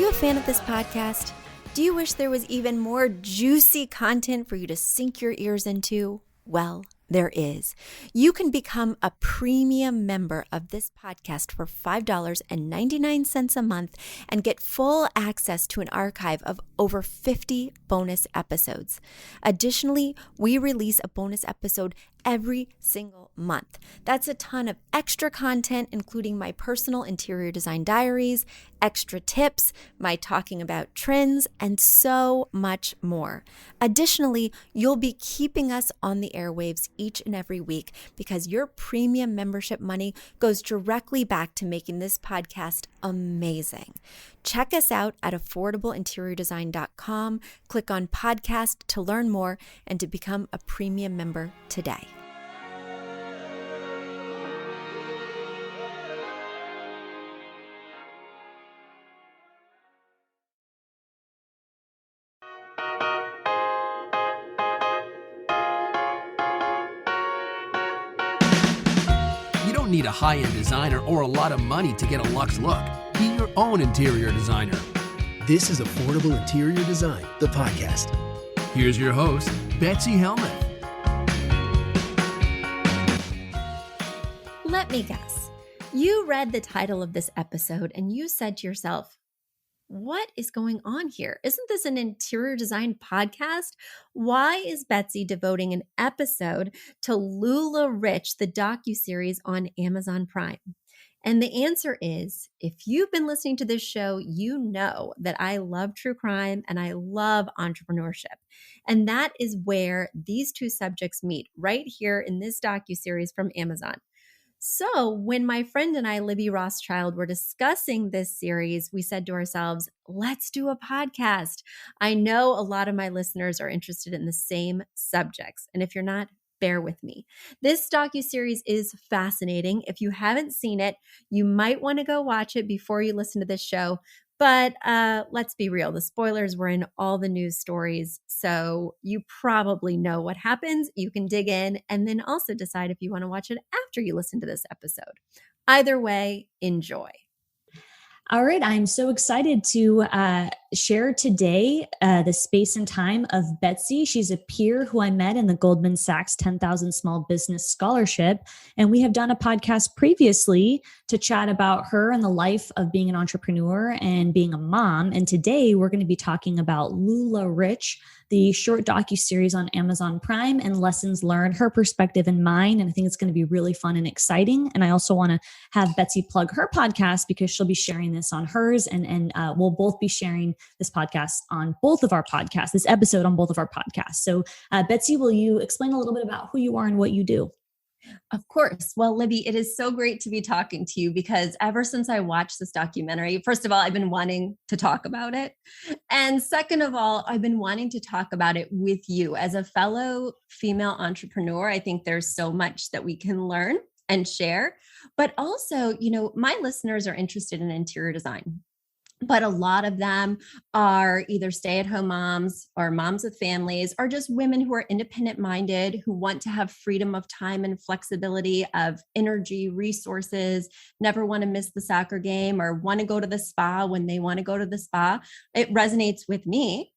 you a fan of this podcast? Do you wish there was even more juicy content for you to sink your ears into? Well, there is. You can become a premium member of this podcast for $5.99 a month and get full access to an archive of over 50 bonus episodes. Additionally, we release a bonus episode every single month. That's a ton of extra content, including my personal interior design diaries, extra tips, my talking about trends, and so much more. Additionally, you'll be keeping us on the airwaves each and every week because your premium membership money goes directly back to making this podcast amazing. Check us out at affordableinteriordesign.com. Click on podcast to learn more and to become a premium member today. Need a high-end designer or a lot of money to get a luxe look. Be your own interior designer. This is Affordable Interior Design, the podcast. Here's your host, Betsy Helmuth. Let me guess. You read the title of this episode and you said to yourself, what is going on here? Isn't this an interior design podcast? Why is Betsy devoting an episode to Lula Rich, the docuseries on Amazon Prime? And the answer is, if you've been listening to this show, you know that I love true crime and I love entrepreneurship. And that is where these two subjects meet, right here in this docuseries from Amazon. So when my friend and I, Libby Rothschild, were discussing this series, we said to ourselves, let's do a podcast. I know a lot of my listeners are interested in the same subjects. And if you're not, bear with me. This docuseries is fascinating. If you haven't seen it, you might want to go watch it before you listen to this show. But let's be real, the spoilers were in all the news stories, so you probably know what happens. You can dig in and then also decide if you want to watch it after you listen to this episode. Either way, enjoy. All right, I'm so excited to share today the space and time of Betsy. She's a peer who I met in the Goldman Sachs 10,000 Small Business Scholarship. And we have done a podcast previously to chat about her and the life of being an entrepreneur and being a mom. And today we're going to be talking about Lula Rich, the short docuseries on Amazon Prime, and lessons learned, her perspective and mine. And I think it's going to be really fun and exciting. And I also want to have Betsy plug her podcast because she'll be sharing this on hers. And we'll both be sharing this podcast on both of our podcasts, this episode on both of our podcasts. So Betsy, will you explain a little bit about who you are and what you do? Of course. Well, Libby, it is so great to be talking to you because ever since I watched this documentary, first of all, I've been wanting to talk about it. And second of all, I've been wanting to talk about it with you as a fellow female entrepreneur. I think there's so much that we can learn and share, but also, you know, my listeners are interested in interior design. But a lot of them are either stay-at-home moms or moms with families or just women who are independent-minded, who want to have freedom of time and flexibility of energy, resources, never want to miss the soccer game or want to go to the spa when they want to go to the spa. It resonates with me.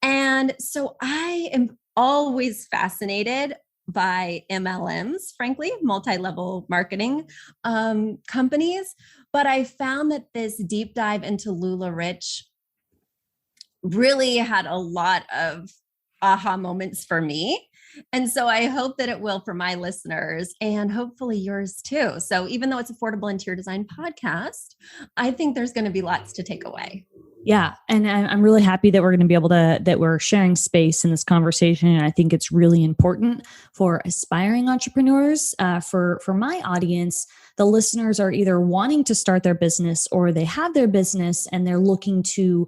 And so I am always fascinated by MLMs, frankly, multi-level marketing companies. But I found that this deep dive into Lula Rich really had a lot of aha moments for me. And so I hope that it will for my listeners and hopefully yours too. So even though it's Affordable Interior Design podcast, I think there's going to be lots to take away. Yeah. And I'm really happy that we're going to be able to, that we're sharing space in this conversation. And I think it's really important for aspiring entrepreneurs. For my audience, the listeners are either wanting to start their business or they have their business and they're looking to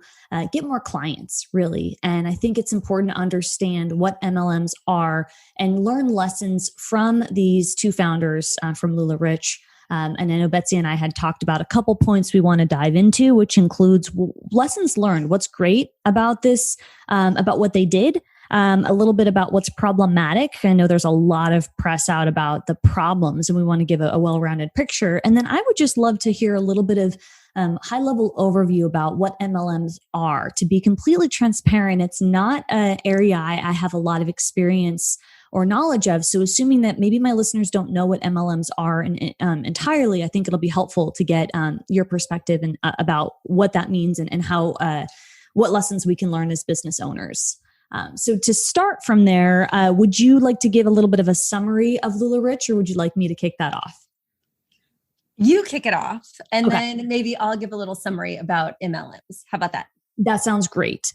get more clients, really. And I think it's important to understand what MLMs are and learn lessons from these two founders from Lula Rich. And I know Betsy and I had talked about a couple points we want to dive into, which includes lessons learned. What's great about this, about what they did, a little bit about what's problematic. I know there's a lot of press out about the problems, and we want to give a well-rounded picture. And then I would just love to hear a little bit of high-level overview about what MLMs are. To be completely transparent, it's not an area I have a lot of experience or knowledge of. So assuming that maybe my listeners don't know what MLMs are entirely, I think it'll be helpful to get your perspective and about what that means and how what lessons we can learn as business owners. So to start from there, would you like to give a little bit of a summary of LuLaRich, or would you like me to kick that off? You kick it off, and Okay. then maybe I'll give a little summary about MLMs. How about that? That sounds great.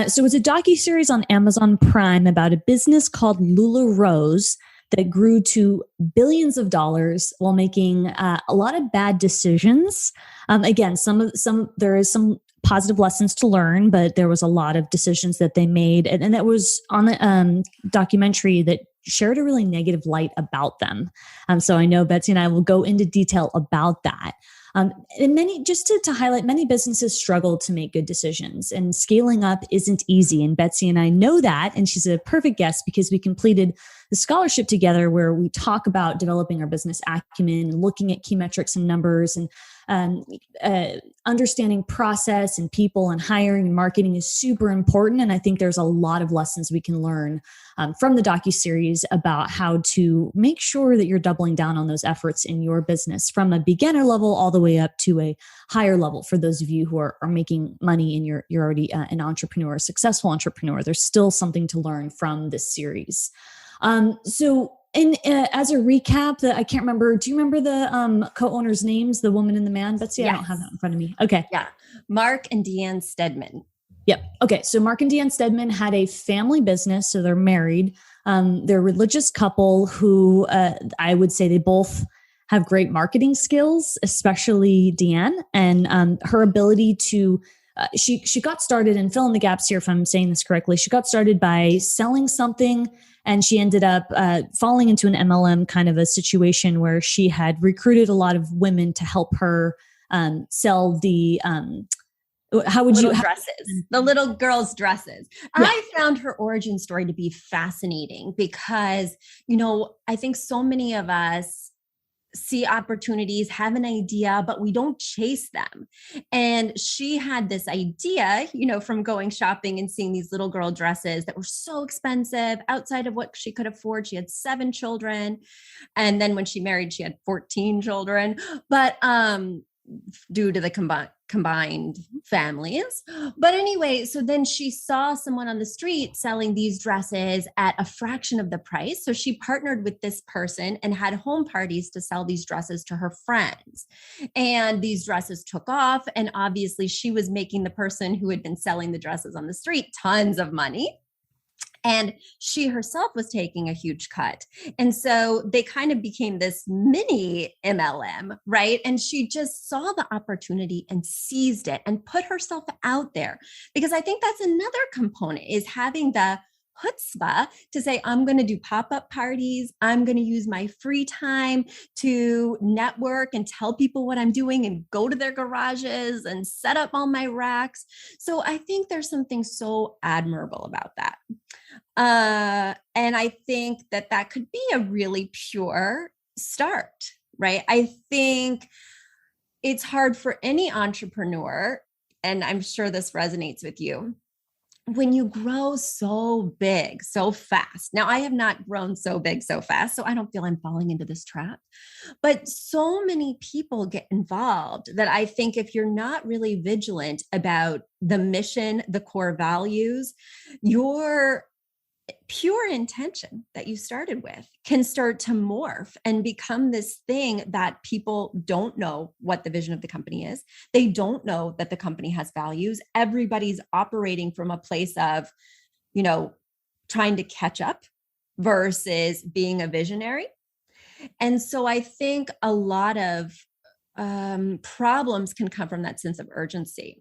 So it's a docuseries on Amazon Prime about a business called Lula Rose that grew to billions of dollars while making a lot of bad decisions. Again, there is some positive lessons to learn, but there was a lot of decisions that they made, and that was on the documentary that shared a really negative light about them. So I know Betsy and I will go into detail about that. And just to highlight, many businesses struggle to make good decisions, and scaling up isn't easy. And Betsy and I know that, and she's a perfect guest because we completed the scholarship together where we talk about developing our business acumen and looking at key metrics and numbers and understanding process and people and hiring and marketing is super important. And I think there's a lot of lessons we can learn from the docuseries about how to make sure that you're doubling down on those efforts in your business from a beginner level all the way up to a higher level. For those of you who are making money and you're already an entrepreneur, a successful entrepreneur, there's still something to learn from this series. And as a recap, I can't remember. Do you remember the co-owners' names, the woman and the man? Betsy, yes. I don't have that in front of me. Okay. Yeah. Mark and Deanne Stedman. Yep. Okay. So Mark and Deanne Stedman had a family business. So they're married. They're a religious couple who I would say they both have great marketing skills, especially Deanne, and her ability to she got started, and fill in the gaps here if I'm saying this correctly. She got started by selling something, and she ended up falling into an MLM kind of a situation where she had recruited a lot of women to help her sell the dresses, the little girls' dresses. Yeah. I found her origin story to be fascinating because, I think so many of us see opportunities, have an idea, but we don't chase them. And she had this idea, from going shopping and seeing these little girl dresses that were so expensive outside of what she could afford. She had 7 children. And then when she married, she had 14 children. But due to the combined families. But anyway, so then she saw someone on the street selling these dresses at a fraction of the price. So she partnered with this person and had home parties to sell these dresses to her friends. And these dresses took off. And obviously she was making the person who had been selling the dresses on the street tons of money. And she herself was taking a huge cut. And so they kind of became this mini MLM, right? And she just saw the opportunity and seized it and put herself out there. Because I think that's another component, is having the chutzpah to say, I'm going to do pop-up parties. I'm going to use my free time to network and tell people what I'm doing and go to their garages and set up all my racks. So I think there's something so admirable about that. And I think that could be a really pure start, right? I think it's hard for any entrepreneur, and I'm sure this resonates with you, when you grow so big, so fast. Now, I have not grown so big, so fast, so I don't feel I'm falling into this trap. But so many people get involved that I think if you're not really vigilant about the mission, the core values, your pure intention that you started with can start to morph and become this thing that people don't know what the vision of the company is. They don't know that the company has values. Everybody's operating from a place of, trying to catch up versus being a visionary. And so I think a lot of problems can come from that sense of urgency.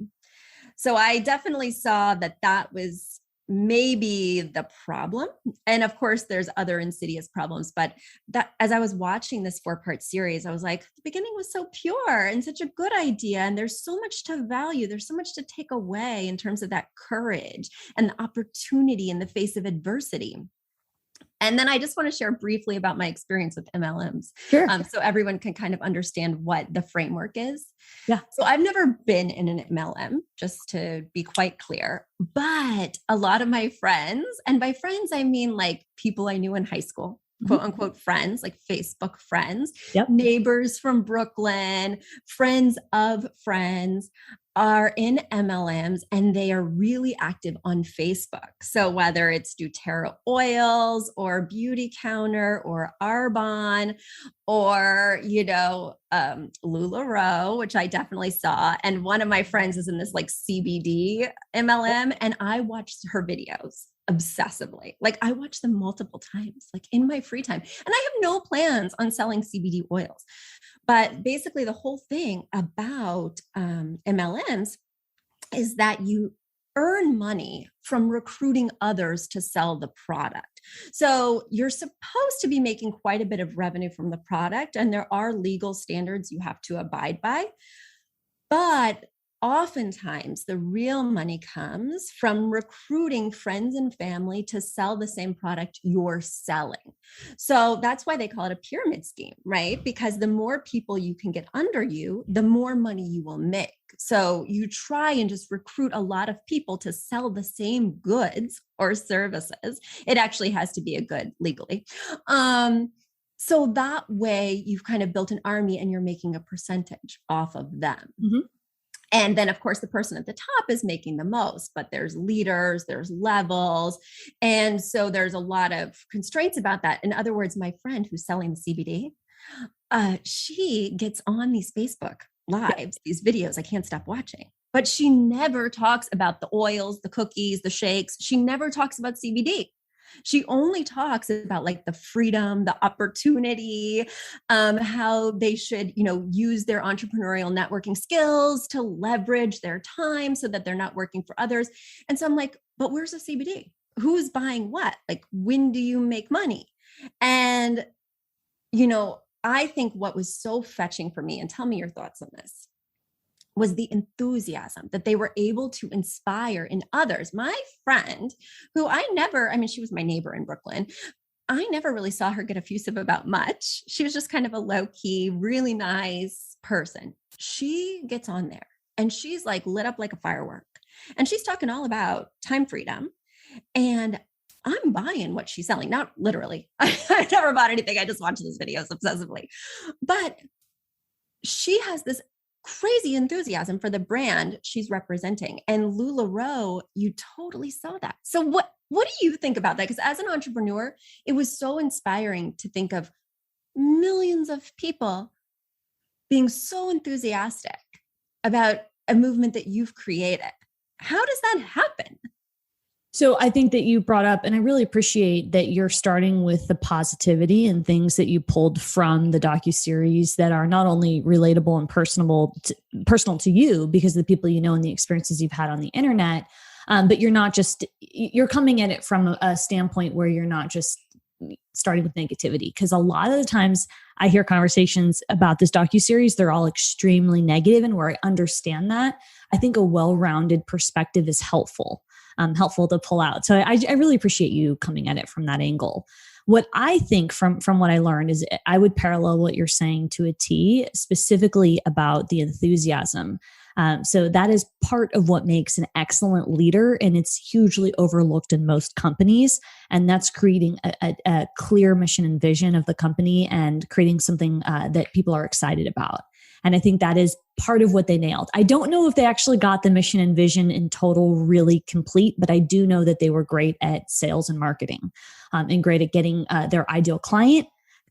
So I definitely saw that was maybe the problem. And of course, there's other insidious problems. But that, as I was watching this 4-part series, I was like, the beginning was so pure and such a good idea. And there's so much to value. There's so much to take away in terms of that courage and the opportunity in the face of adversity. And then I just want to share briefly about my experience with MLMs. Sure. So everyone can kind of understand what the framework is. Yeah. So I've never been in an MLM, just to be quite clear, but a lot of my friends, and by friends, I mean like people I knew in high school, quote unquote friends, like Facebook friends, neighbors from Brooklyn, friends of friends, are in MLMs, and they are really active on Facebook. So whether it's doTERRA oils or Beauty Counter or Arbonne or, LuLaRich, which I definitely saw. And one of my friends is in this like CBD MLM, and I watched her videos obsessively. Like I watch them multiple times, like in my free time. And I have no plans on selling CBD oils. But basically the whole thing about MLMs is that you earn money from recruiting others to sell the product. So you're supposed to be making quite a bit of revenue from the product, and there are legal standards you have to abide by. But oftentimes the real money comes from recruiting friends and family to sell the same product you're selling. So that's why they call it a pyramid scheme, right? Because the more people you can get under you, the more money you will make. So you try and just recruit a lot of people to sell the same goods or services. It actually has to be a good legally. So that way you've kind of built an army and you're making a percentage off of them. Mm-hmm. And then, of course, the person at the top is making the most, but there's leaders, there's levels. And so there's a lot of constraints about that. In other words, my friend who's selling the CBD, she gets on these Facebook lives, these videos I can't stop watching, but she never talks about the oils, the cookies, the shakes. She never talks about CBD. She only talks about like the freedom, the opportunity, how they should, use their entrepreneurial networking skills to leverage their time so that they're not working for others. And so I'm like, but where's the CBD? Who's buying what? Like, when do you make money? And, I think what was so fetching for me, and tell me your thoughts on this, was the enthusiasm that they were able to inspire in others. My friend, who she was my neighbor in Brooklyn. I never really saw her get effusive about much. She was just kind of a low-key, really nice person. She gets on there and she's like lit up like a firework. And she's talking all about time freedom. And I'm buying what she's selling. Not literally. I never bought anything. I just watch those videos obsessively. But she has this crazy enthusiasm for the brand she's representing. And LuLaRich, you totally saw that. So what do you think about that? Because as an entrepreneur, it was so inspiring to think of millions of people being so enthusiastic about a movement that you've created. How does that happen? So I think that you brought up, and I really appreciate that you're starting with the positivity and things that you pulled from the docuseries that are not only relatable and personal to you because of the people you know and the experiences you've had on the internet, but you're coming at it from a standpoint where you're not just starting with negativity. Because a lot of the times I hear conversations about this docuseries, they're all extremely negative, and where I understand that, I think a well-rounded perspective is helpful to pull out. So I really appreciate you coming at it from that angle. What I think from what I learned is I would parallel what you're saying to a T, specifically about the enthusiasm. So that is part of what makes an excellent leader, and it's hugely overlooked in most companies. And that's creating a clear mission and vision of the company and creating something that people are excited about. And I think that is part of what they nailed. I don't know if they actually got the mission and vision in total really complete, but I do know that they were great at sales and marketing and great at getting their ideal client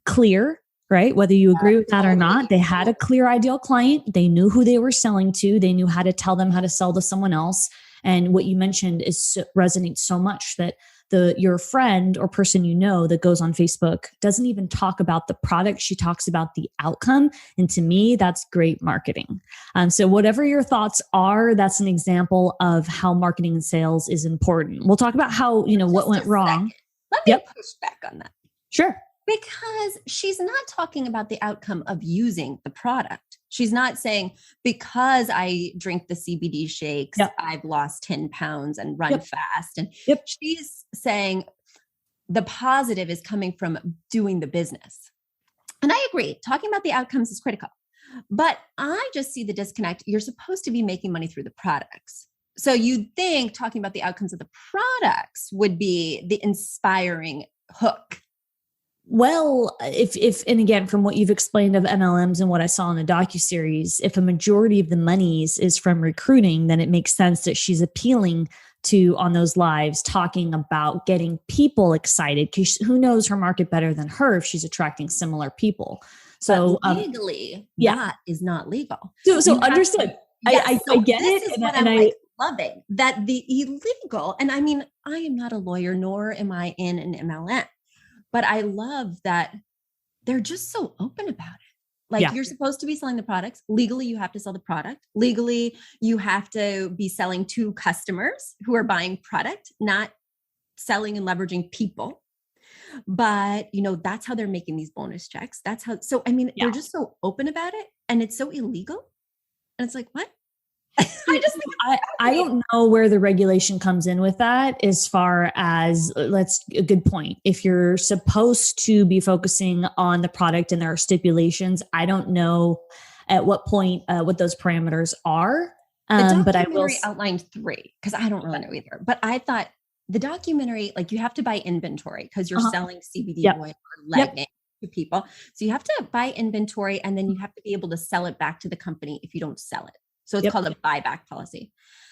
clear, right? Whether you agree with that or not, they had a clear ideal client. They knew who they were selling to. They knew how to tell them how to sell to someone else. And what you mentioned resonates so much, that your friend or person you know that goes on Facebook doesn't even talk about the product. She talks about the outcome. And to me, that's great marketing. So whatever your thoughts are, that's an example of how marketing and sales is important. We'll talk about how, what went wrong. Let me push back on that. Sure. Because she's not talking about the outcome of using the product. She's not saying, because I drink the CBD shakes, I've lost 10 pounds and run fast. And she's saying the positive is coming from doing the business. And I agree, talking about the outcomes is critical. But I just see the disconnect. You're supposed to be making money through the products. So you'd think talking about the outcomes of the products would be the inspiring hook. Well, if and again, from what you've explained of MLMs and what I saw in the docuseries, if a majority of the monies is from recruiting, then it makes sense that she's appealing to, on those lives, talking about getting people excited, because who knows her market better than her if she's attracting similar people. So legally, that is not legal. So understood. I get this it. Is what I'm loving that the illegal, and I mean, I am not a lawyer, nor am I in an MLM. But I love that they're just so open about it. Like you're supposed to be selling the products. Legally, you have to sell the product. Legally, you have to be selling to customers who are buying product, not selling and leveraging people. But, that's how they're making these bonus checks. That's how, so, I mean, they're just so open about it and it's so illegal. And it's like, what? I don't know where the regulation comes in with that, as far as a good point. If you're supposed to be focusing on the product and there are stipulations, I don't know at what point, what those parameters are. But I will outlined 3, because I don't really know either. But I thought the documentary, like, you have to buy inventory because you're selling CBD oil or leggings to people. So you have to buy inventory, and then you have to be able to sell it back to the company if you don't sell it. So it's called a buyback policy.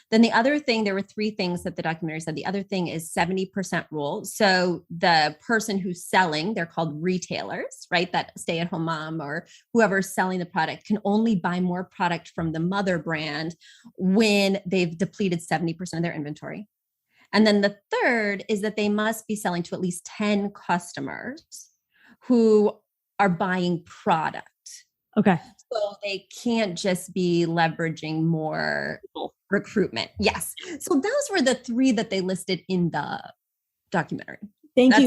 Then the other thing, there were 3 things that the documentary said. The other thing is 70% rule. So the person who's selling, they're called retailers, right? That stay-at-home mom or whoever's selling the product can only buy more product from the mother brand when they've depleted 70% of their inventory. And then the third is that they must be selling to at least 10 customers who are buying product. Okay. So they can't just be leveraging more recruitment. Yes. So those were the 3 that they listed in the documentary. Thank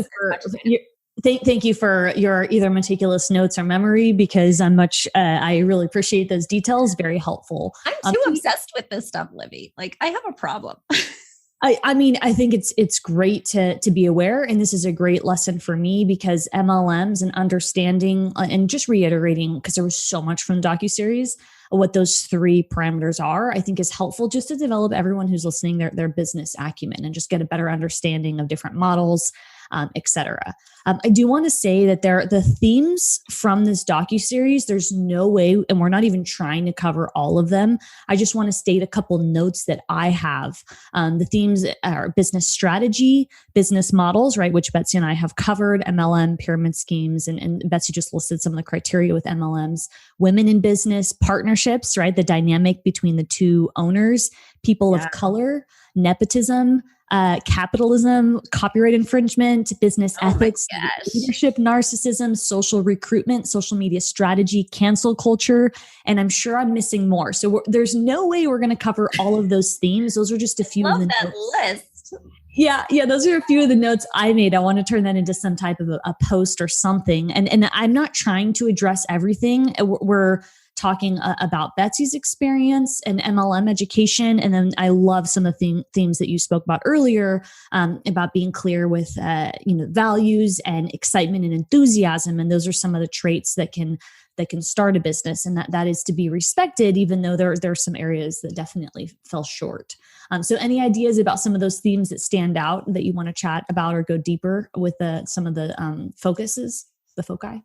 you for your either meticulous notes or memory, because I really appreciate those details. Very helpful. I'm too obsessed with this stuff, Libby. Like, I have a problem. I mean, I think it's great to be aware. And this is a great lesson for me, because MLMs and understanding and just reiterating, because there was so much from the docuseries, what those 3 parameters are, I think is helpful just to develop everyone who's listening their business acumen and just get a better understanding of different models, et cetera. I do want to say that the themes from this docuseries, there's no way, and we're not even trying to cover all of them. I just want to state a couple notes that I have. The themes are business strategy, business models, right, which Betsy and I have covered, MLM, pyramid schemes, and Betsy just listed some of the criteria with MLMs, women in business, partnerships, right, the dynamic between the 2 owners, people of color, nepotism, capitalism, copyright infringement, business ethics, leadership, narcissism, social recruitment, social media strategy, cancel culture, and I'm sure I'm missing more. So there's no way we're going to cover all of those themes. Those are just a few of the notes. List. Yeah, those are a few of the notes I made. I want to turn that into some type of a post or something. And I'm not trying to address everything. We're talking about Betsy's experience and MLM education. And then I love some of the themes that you spoke about earlier, about being clear with, values and excitement and enthusiasm. And those are some of the traits that can start a business, and that is to be respected, even though there are some areas that definitely fell short. So any ideas about some of those themes that stand out that you want to chat about or go deeper with some of the foci?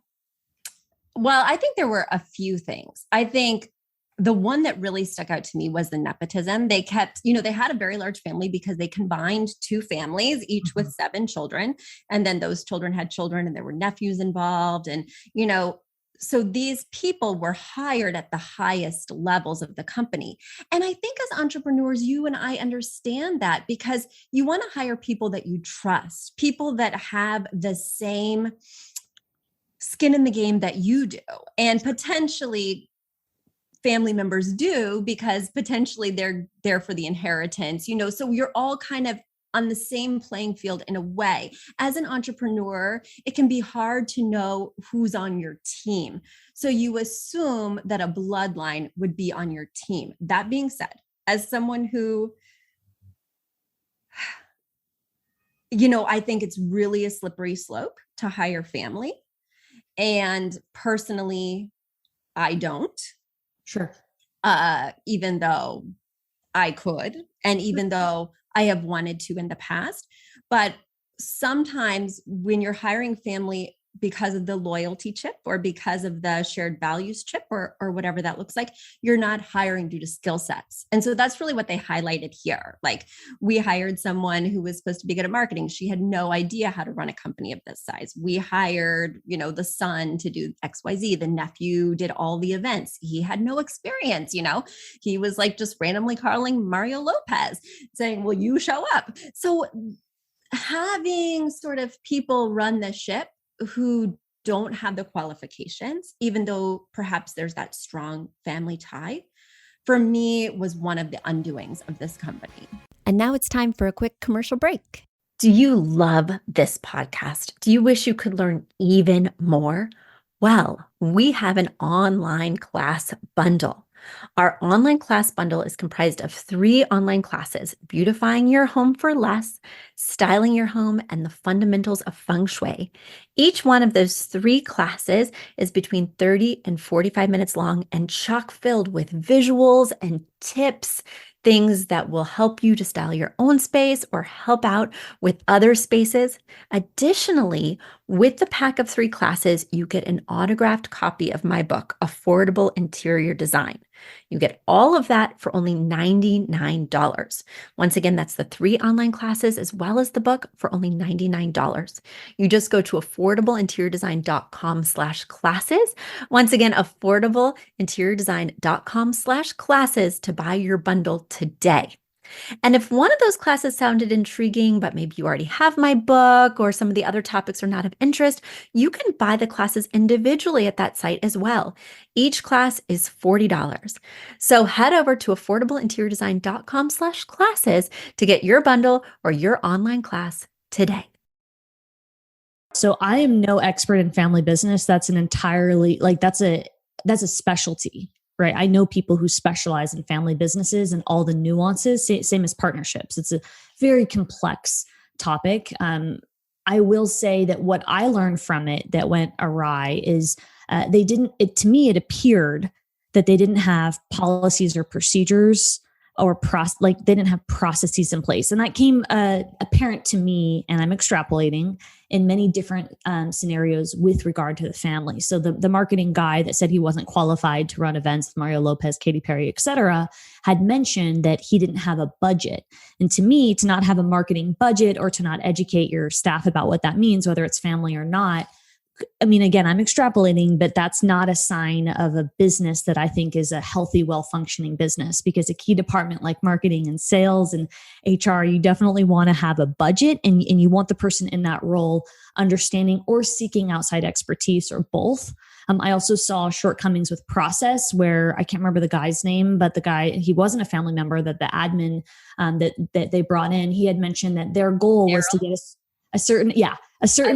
Well, I think there were a few things. I think the one that really stuck out to me was the nepotism. They kept, they had a very large family because they combined 2 families, each with 7 children. And then those children had children and there were nephews involved. And, so these people were hired at the highest levels of the company. And I think as entrepreneurs, you and I understand that because you want to hire people that you trust, people that have the same skin in the game that you do, and potentially family members do because potentially they're there for the inheritance, so you're all kind of on the same playing field in a way. As an entrepreneur, it can be hard to know who's on your team. So you assume that a bloodline would be on your team. That being said, as someone who, I think it's really a slippery slope to hire family. And personally, I don't. Sure. Even though I could, and even though I have wanted to in the past. But sometimes when you're hiring family because of the loyalty chip or because of the shared values chip or whatever that looks like, you're not hiring due to skill sets. And so that's really what they highlighted here. Like, we hired someone who was supposed to be good at marketing. She had no idea how to run a company of this size. We hired, the son to do XYZ. The nephew did all the events. He had no experience, he was like just randomly calling Mario Lopez saying, "Will you show up?" So having sort of people run the ship who don't have the qualifications, even though perhaps there's that strong family tie, for me was one of the undoings of this company. And now it's time for a quick commercial break. Do you love this podcast? Do you wish you could learn even more? Well, we have an online class bundle. Our online class bundle is comprised of 3 online classes: beautifying your home for less, styling your home, and the fundamentals of feng shui. Each one of those 3 classes is between 30 and 45 minutes long and chock filled with visuals and tips, things that will help you to style your own space or help out with other spaces. Additionally, with the pack of 3 classes, you get an autographed copy of my book, Affordable Interior Design. You get all of that for only $99. Once again, that's the 3 online classes as well as the book for only $99. You just go to affordableinteriordesign.com/classes. Once again, affordableinteriordesign.com/classes to buy your bundle today. And if one of those classes sounded intriguing, but maybe you already have my book or some of the other topics are not of interest, you can buy the classes individually at that site as well. Each class is $40. So head over to affordableinteriordesign.com/classes to get your bundle or your online class today. So I am no expert in family business. That's an entirely, that's a specialty. Right. I know people who specialize in family businesses and all the nuances, same as partnerships. It's a very complex topic. I will say that what I learned from it that went awry is to me, it appeared that they didn't have policies or procedures or they didn't have processes in place. And that came apparent to me, and I'm extrapolating, in many different scenarios with regard to the family. So the marketing guy that said he wasn't qualified to run events with Mario Lopez, Katy Perry, et cetera, had mentioned that he didn't have a budget. And to me, to not have a marketing budget or to not educate your staff about what that means, whether it's family or not, I mean, again, I'm extrapolating, but that's not a sign of a business that I think is a healthy, well-functioning business, because a key department like marketing and sales and HR, you definitely want to have a budget and you want the person in that role understanding or seeking outside expertise or both. I also saw shortcomings with process where I can't remember the guy's name, but the guy, he wasn't a family member, that the admin that they brought in, he had mentioned that their goal was to get a certain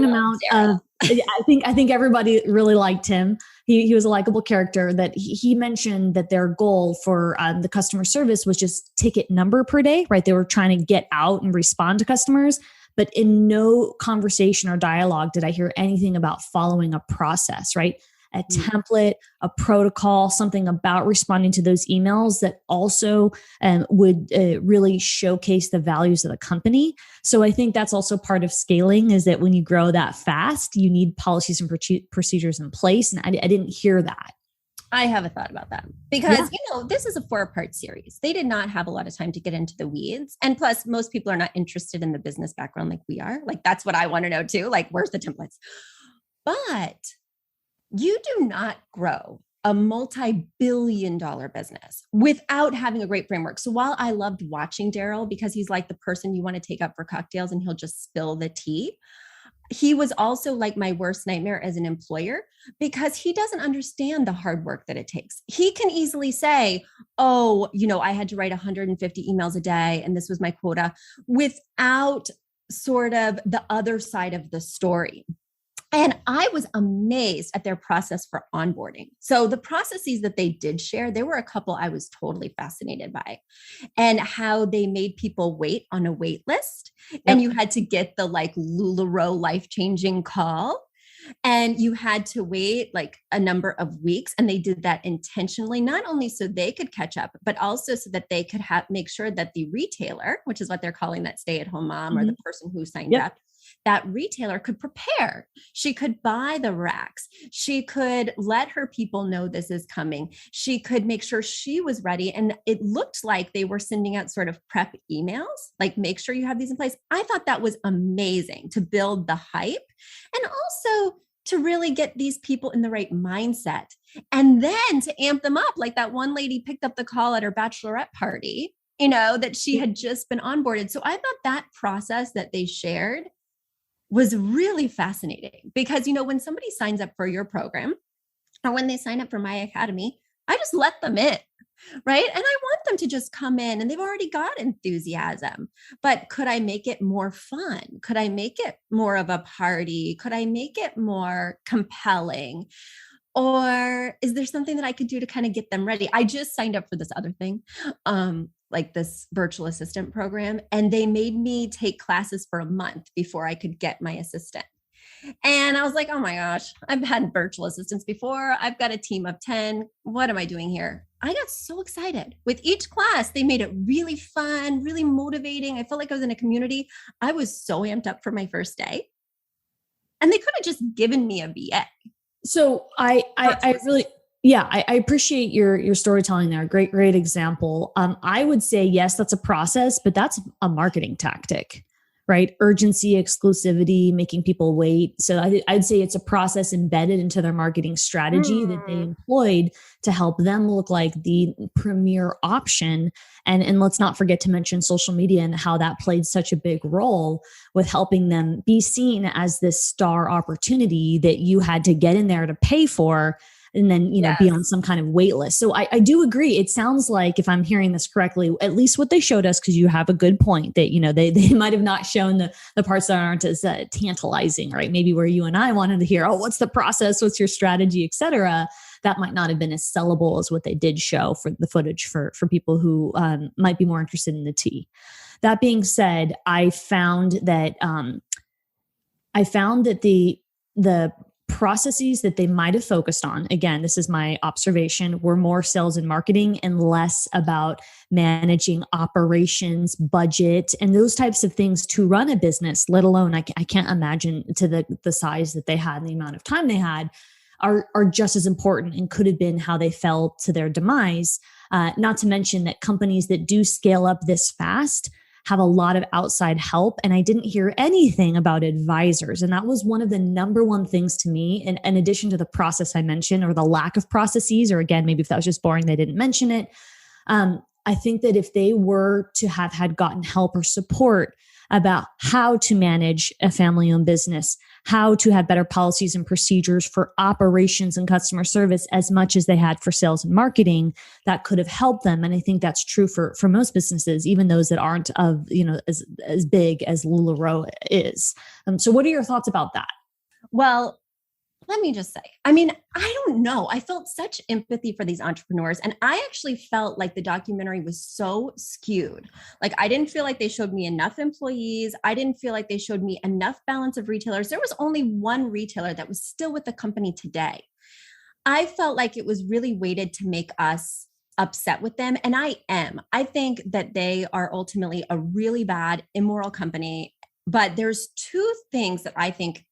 amount of, I think everybody really liked him. He was a likable character. That he mentioned that their goal for the customer service was just ticket number per day, right? They were trying to get out and respond to customers, but in no conversation or dialogue did I hear anything about following a process, right? A template, a protocol, something about responding to those emails that also would really showcase the values of the company. So I think that's also part of scaling, is that when you grow that fast, you need policies and procedures in place. And I didn't hear that. I have a thought about that because, this is a 4-part series. They did not have a lot of time to get into the weeds. And plus, most people are not interested in the business background like we are. Like, that's what I want to know too. Like, where's the templates? But You do not grow a multi-billion-dollar business without having a great framework. So while I loved watching Daryl because he's like the person you want to take up for cocktails and he'll just spill the tea, he was also like my worst nightmare as an employer because he doesn't understand the hard work that it takes. He can easily say, oh, I had to write 150 emails a day and this was my quota, without sort of the other side of the story. And I was amazed at their process for onboarding. So the processes that they did share, there were a couple I was totally fascinated by, and how they made people wait on a wait list. Yep. And you had to get the like LuLaRich life-changing call. And you had to wait like a number of weeks. And they did that intentionally, not only so they could catch up, but also so that they could make sure that the retailer, which is what they're calling that stay-at-home mom, or the person who signed up, that retailer could prepare. She could buy the racks. She could let her people know this is coming. She could make sure she was ready. And it looked like they were sending out sort of prep emails, like make sure you have these in place. I thought that was amazing to build the hype and also to really get these people in the right mindset. And then to amp them up, like that one lady picked up the call at her bachelorette party, that she had just been onboarded. So I thought that process that they shared was really fascinating because, when somebody signs up for your program or when they sign up for my academy, I just let them in, right? And I want them to just come in and they've already got enthusiasm, but could I make it more fun? Could I make it more of a party? Could I make it more compelling? Or is there something that I could do to kind of get them ready? I just signed up for this other thing, like this virtual assistant program, and they made me take classes for a month before I could get my assistant. And I was like, oh my gosh, I've had virtual assistants before. I've got a team of 10. What am I doing here? I got so excited. With each class, they made it really fun, really motivating. I felt like I was in a community. I was so amped up for my first day. And they could have just given me a VA. So I really, I appreciate your storytelling there. Great example. I would say, yes, that's a process, but that's a marketing tactic, right? Urgency, exclusivity, making people wait. So I'd say it's a process embedded into their marketing strategy that they employed to help them look like the premier option. And let's not forget to mention social media and how that played such a big role with helping them be seen as this star opportunity that you had to get in there to pay for and then, be on some kind of wait list. So I do agree. It sounds like, if I'm hearing this correctly, at least what they showed us, because you have a good point that, they might have not shown the parts that aren't as tantalizing, right? Maybe where you and I wanted to hear, oh, what's the process? What's your strategy, et cetera. That might not have been as sellable as what they did show for the footage for people who might be more interested in the tea. That being said, I found that the processes that they might have focused on, again, this is my observation, were more sales and marketing and less about managing operations, budget, and those types of things to run a business, let alone, I can't imagine to the size that they had and the amount of time they had, are just as important and could have been how they fell to their demise. Not to mention that companies that do scale up this fast have a lot of outside help. And I didn't hear anything about advisors. And that was one of the number one things to me, in addition to the process I mentioned, or the lack of processes, or again, maybe if that was just boring, they didn't mention it. I think that if they were to have had gotten help or support about how to manage a family-owned business, how to have better policies and procedures for operations and customer service as much as they had for sales and marketing, that could have helped them. And I think that's true for most businesses, even those that aren't of, as big as LuLaRich is. So what are your thoughts about that? Well, let me just say, I don't know. I felt such empathy for these entrepreneurs. And I actually felt like the documentary was so skewed. Like, I didn't feel like they showed me enough employees. I didn't feel like they showed me enough balance of retailers. There was only one retailer that was still with the company today. I felt like it was really weighted to make us upset with them. And I am. I think that they are ultimately a really bad, immoral company. But there's two things that I think,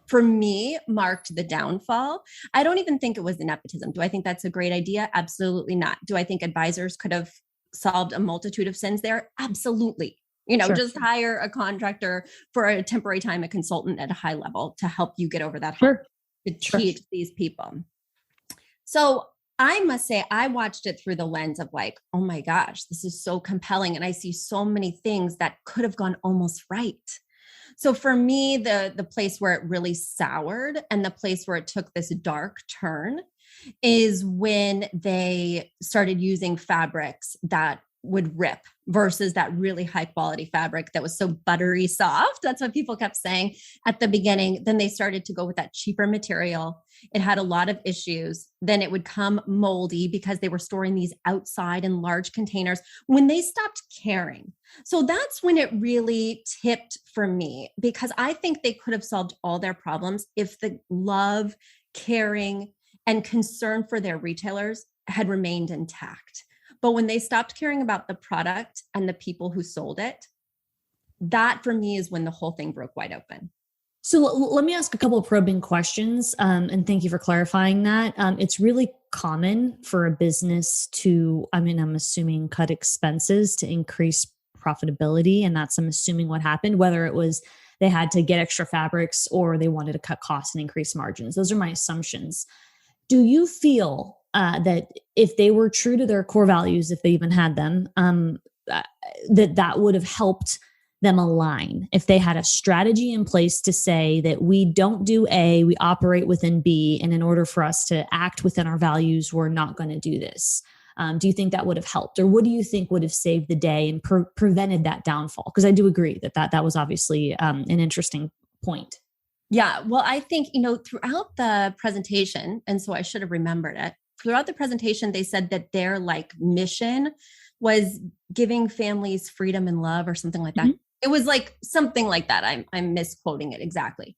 for me, marked the downfall. I don't even think it was the nepotism. Do I think that's a great idea? Absolutely not. Do I think advisors could have solved a multitude of sins there? Absolutely. Sure. Just hire a contractor for a temporary time, a consultant at a high level to help you get over that hump. Sure. to teach these people. So I must say, I watched it through the lens of like, oh my gosh, this is so compelling. And I see so many things that could have gone almost right. So for me, the place where it really soured and the place where it took this dark turn is when they started using fabrics that would rip versus that really high quality fabric that was so buttery soft. That's what people kept saying at the beginning. Then they started to go with that cheaper material. It had a lot of issues. Then it would come moldy because they were storing these outside in large containers when they stopped caring. So that's when it really tipped for me, because I think they could have solved all their problems if the love, caring, and concern for their retailers had remained intact. But when they stopped caring about the product and the people who sold it, that for me is when the whole thing broke wide open. So let me ask a couple of probing questions, and thank you for clarifying that. It's really common for a business to, I'm assuming, cut expenses to increase profitability. And that's, I'm assuming, what happened, whether it was they had to get extra fabrics or they wanted to cut costs and increase margins. Those are my assumptions. Do you feel that if they were true to their core values, if they even had them, that would have helped them align? If they had a strategy in place to say that we don't do A, we operate within B, and in order for us to act within our values, we're not going to do this. Do you think that would have helped? Or what do you think would have saved the day and prevented that downfall? Because I do agree that was obviously an interesting point. Yeah, well, I think, throughout the presentation, and so I should have remembered it, throughout the presentation, they said that their mission was giving families freedom and love or something like that. Mm-hmm. It was like something like that. I'm misquoting it exactly.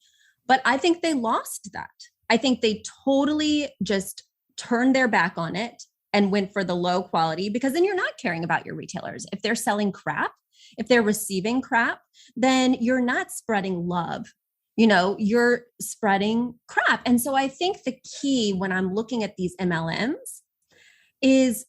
But I think they lost that. I think they totally just turned their back on it and went for the low quality, because then you're not caring about your retailers. If they're selling crap, if they're receiving crap, then you're not spreading love. You're spreading crap. And so I think the key when I'm looking at these MLMs is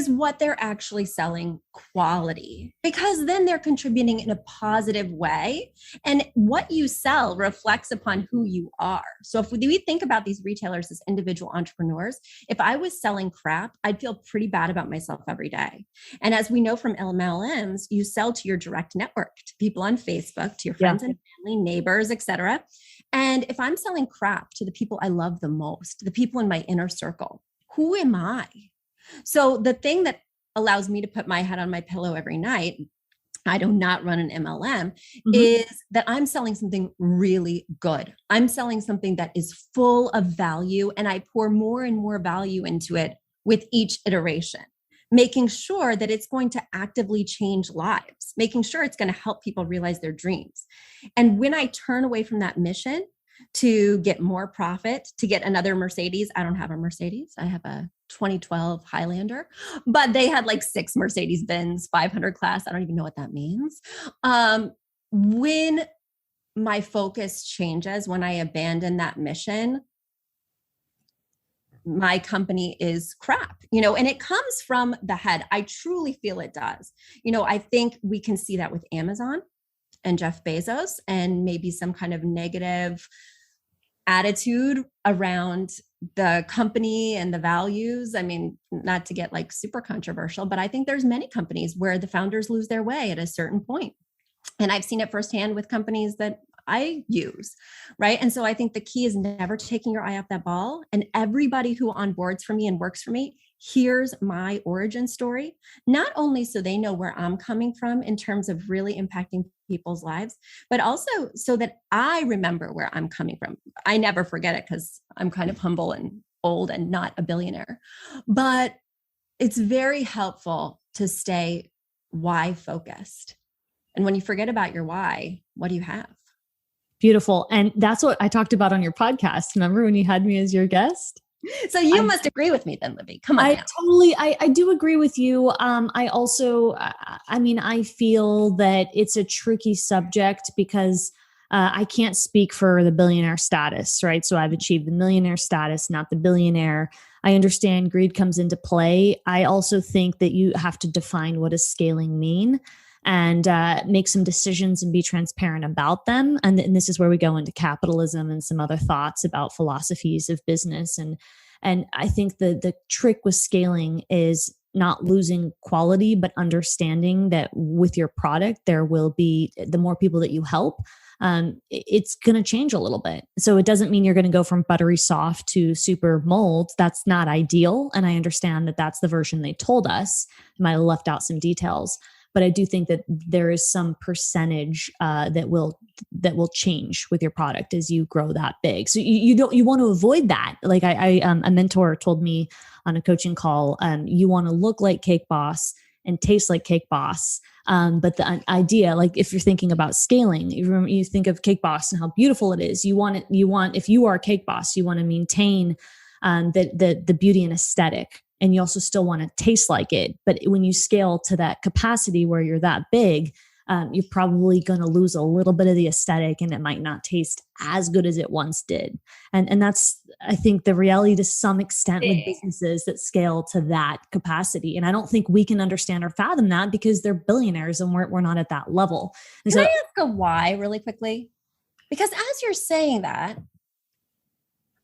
what they're actually selling quality, because then they're contributing in a positive way. And what you sell reflects upon who you are. So if we think about these retailers as individual entrepreneurs, if I was selling crap, I'd feel pretty bad about myself every day. And as we know from MLMs, you sell to your direct network, to people on Facebook, to your friends and family, neighbors, etc. And if I'm selling crap to the people I love the most, the people in my inner circle, who am I? So the thing that allows me to put my head on my pillow every night, I do not run an MLM, is that I'm selling something really good. I'm selling something that is full of value, and I pour more and more value into it with each iteration, making sure that it's going to actively change lives, making sure it's going to help people realize their dreams. And when I turn away from that mission to get more profit, to get another Mercedes. I don't have a Mercedes. I have a 2012 Highlander, but they had 6 Mercedes-Benz 500 class. I don't even know what that means. When my focus changes, when I abandon that mission, my company is crap, and it comes from the head. I truly feel it does. I think we can see that with Amazon and Jeff Bezos, and maybe some kind of negative attitude around the company and the values. I mean, not to get super controversial, but I think there's many companies where the founders lose their way at a certain point. And I've seen it firsthand with companies that I use, right? And so I think the key is never taking your eye off that ball. And everybody who onboards for me and works for me hears my origin story, not only so they know where I'm coming from in terms of really impacting people's lives, but also so that I remember where I'm coming from. I never forget it because I'm kind of humble and old and not a billionaire, but it's very helpful to stay why focused. And when you forget about your why, what do you have? Beautiful. And that's what I talked about on your podcast. Remember when you had me as your guest? So you must agree with me then, Libby. Come on. I do agree with you. I also, I feel that it's a tricky subject because I can't speak for the billionaire status, right? So I've achieved the millionaire status, not the billionaire. I understand greed comes into play. I also think that you have to define what does scaling mean. and make some decisions and be transparent about them. And this is where we go into capitalism and some other thoughts about philosophies of business. And I think the trick with scaling is not losing quality, but understanding that with your product, there will be, the more people that you help, it's going to change a little bit. So it doesn't mean you're going to go from buttery soft to super molds. That's not ideal. And I understand that that's the version they told us. I might have left out some details, but I do think that there is some percentage that will change with your product as you grow that big. So you want to avoid that. Like a mentor told me on a coaching call, you want to look like Cake Boss and taste like Cake Boss. But the idea, like if you're thinking about scaling, you think of Cake Boss and how beautiful it is. If you are Cake Boss, you want to maintain the beauty and aesthetic. And you also still want to taste like it. But when you scale to that capacity where you're that big, you're probably going to lose a little bit of the aesthetic, and it might not taste as good as it once did. And that's, I think, the reality to some extent with businesses that scale to that capacity. And I don't think we can understand or fathom that because they're billionaires and we're not at that level. And Can I ask a why really quickly? Because as you're saying that,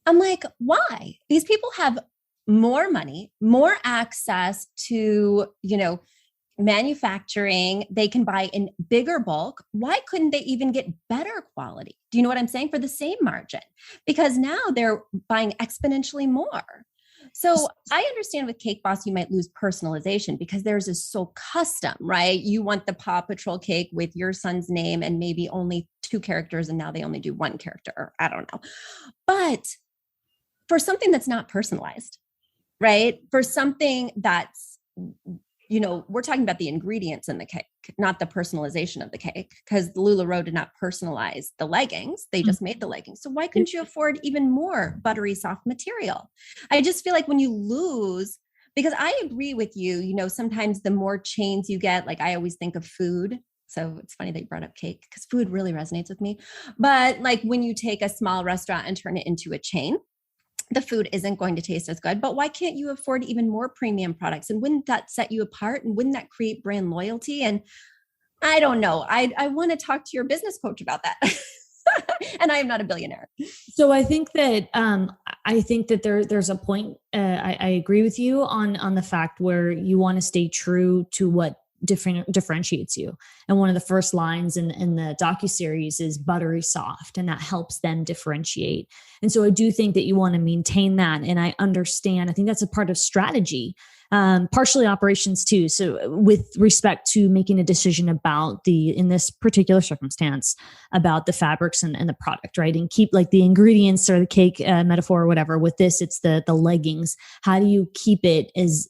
I'm like, why? These people have more money, more access to, manufacturing. They can buy in bigger bulk. Why couldn't they even get better quality? Do you know what I'm saying? For the same margin, because now they're buying exponentially more. So I understand with Cake Boss, you might lose personalization because theirs is so custom, right? You want the Paw Patrol cake with your son's name and maybe only 2 characters. And now they only do 1 character, or I don't know. But for something that's not personalized, right? For something that's, we're talking about the ingredients in the cake, not the personalization of the cake, because LuLaRich did not personalize the leggings. They just made the leggings. So why couldn't you afford even more buttery soft material? I just feel like when you lose, because I agree with you, sometimes the more chains you get, like I always think of food. So it's funny that you brought up cake because food really resonates with me. But like when you take a small restaurant and turn it into a chain, the food isn't going to taste as good, but why can't you afford even more premium products? And wouldn't that set you apart? And wouldn't that create brand loyalty? And I don't know. I want to talk to your business coach about that. And I am not a billionaire. So I think that there's a point. I agree with you on the fact where you want to stay true to what differentiates you. And one of the first lines in the docuseries is buttery soft, and that helps them differentiate. And so I do think that you want to maintain that. And I understand, I think that's a part of strategy, partially operations too. So with respect to making a decision about in this particular circumstance, about the fabrics and the product, right? And keep like the ingredients or the cake metaphor or whatever. With this, it's the leggings. How do you keep it as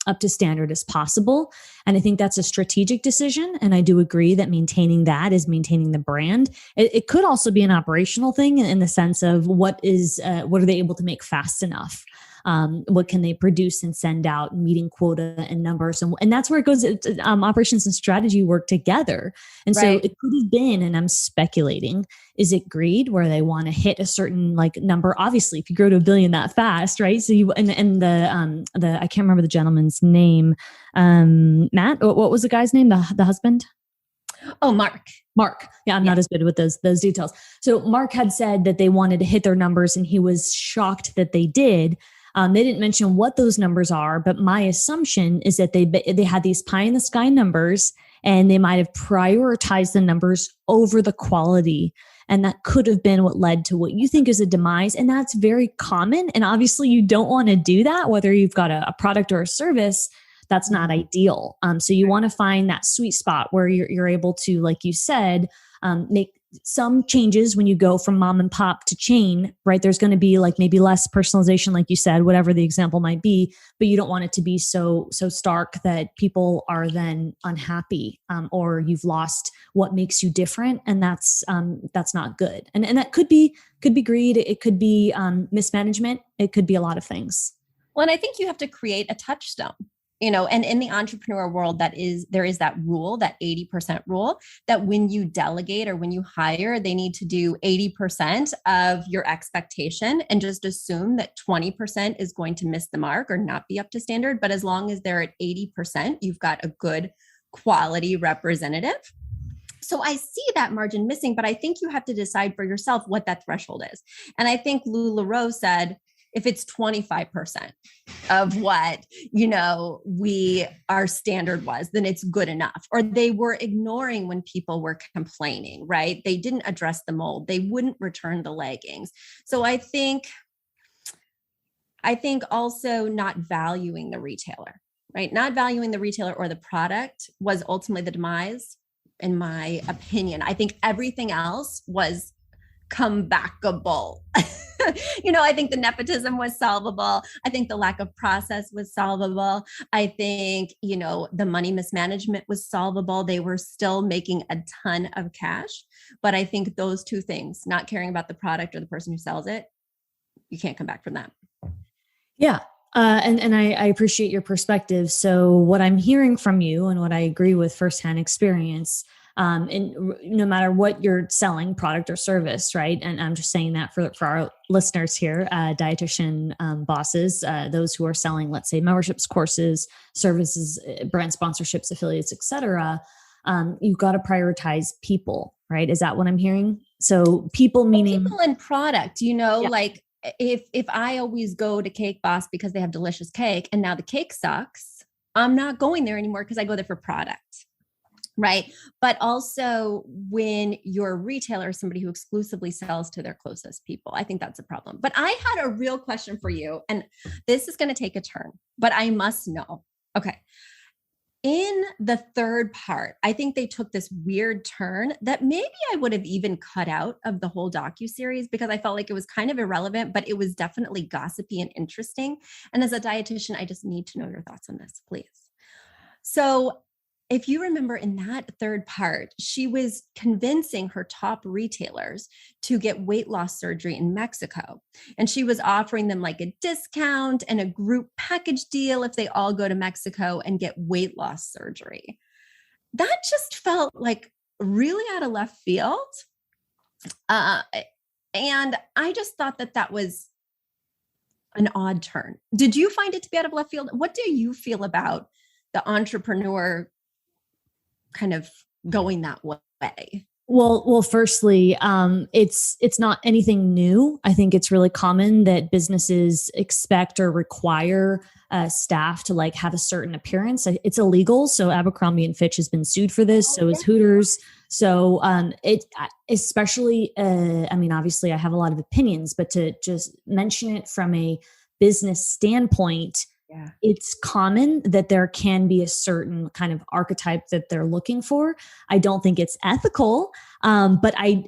up to standard as possible? And I think that's a strategic decision. And I do agree that maintaining that is maintaining the brand. It could also be an operational thing in the sense of what are they able to make fast enough? What can they produce and send out, meeting quota and numbers? And that's where it goes. Operations and strategy work together. And so it could have been, and I'm speculating, is it greed where they want to hit a certain like number? Obviously, if you grow to $1 billion that fast, right? So you, and the I can't remember the gentleman's name. Matt, what was the guy's name? The husband? Oh, Mark. Yeah, I'm not as good with those details. So Mark had said that they wanted to hit their numbers and he was shocked that they did. They didn't mention what those numbers are, but my assumption is that they had these pie in the sky numbers and they might have prioritized the numbers over the quality. And that could have been what led to what you think is a demise. And that's very common. And obviously you don't want to do that, whether you've got a product or a service. That's not ideal. So you want to find that sweet spot where you're able to, like you said, make some changes when you go from mom and pop to chain, right? There's going to be like maybe less personalization, like you said, whatever the example might be, but you don't want it to be so stark that people are then unhappy, or you've lost what makes you different. And that's not good. And that could be greed. It could be mismanagement. It could be a lot of things. Well, and I think you have to create a touchstone. And in the entrepreneur world, there is that rule, that 80% rule, that when you delegate or when you hire, they need to do 80% of your expectation and just assume that 20% is going to miss the mark or not be up to standard. But as long as they're at 80%, you've got a good quality representative. So I see that margin missing, but I think you have to decide for yourself what that threshold is. And I think LuLaRich said, if it's 25% of what, our standard was, then it's good enough. Or they were ignoring when people were complaining, right? They didn't address the mold. They wouldn't return the leggings. So I think also not valuing the retailer, right? Not valuing the retailer or the product was ultimately the demise, in my opinion. I think everything else was comebackable. I think the nepotism was solvable. I think the lack of process was solvable. I think, the money mismanagement was solvable. They were still making a ton of cash. But I think those two things, not caring about the product or the person who sells it, you can't come back from that. Yeah. And I appreciate your perspective. So what I'm hearing from you and what I agree with firsthand experience, and no matter what you're selling, product or service, right? And I'm just saying that for our listeners here, dietitian bosses, those who are selling, let's say, memberships, courses, services, brand sponsorships, affiliates, et cetera, you've got to prioritize people, right? Is that what I'm hearing? So people meaning people and product, like if I always go to Cake Boss because they have delicious cake and now the cake sucks, I'm not going there anymore because I go there for product. Right. But also when you're a retailer, somebody who exclusively sells to their closest people, I think that's a problem. But I had a real question for you, and this is going to take a turn, but I must know. Okay. In the third part, I think they took this weird turn that maybe I would have even cut out of the whole docuseries because I felt like it was kind of irrelevant, but it was definitely gossipy and interesting. And as a dietitian, I just need to know your thoughts on this, please. So if you remember in that third part, she was convincing her top retailers to get weight loss surgery in Mexico. And she was offering them like a discount and a group package deal if they all go to Mexico and get weight loss surgery. That just felt like really out of left field. And I just thought that was an odd turn. Did you find it to be out of left field? What do you feel about the entrepreneur kind of going that way? Well, firstly, it's not anything new. I think it's really common that businesses expect or require staff to like have a certain appearance. It's illegal. So Abercrombie and Fitch has been sued for this. So is Hooters. So it especially, obviously I have a lot of opinions, but to just mention it from a business standpoint, yeah, it's common that there can be a certain kind of archetype that they're looking for. I don't think it's ethical, but I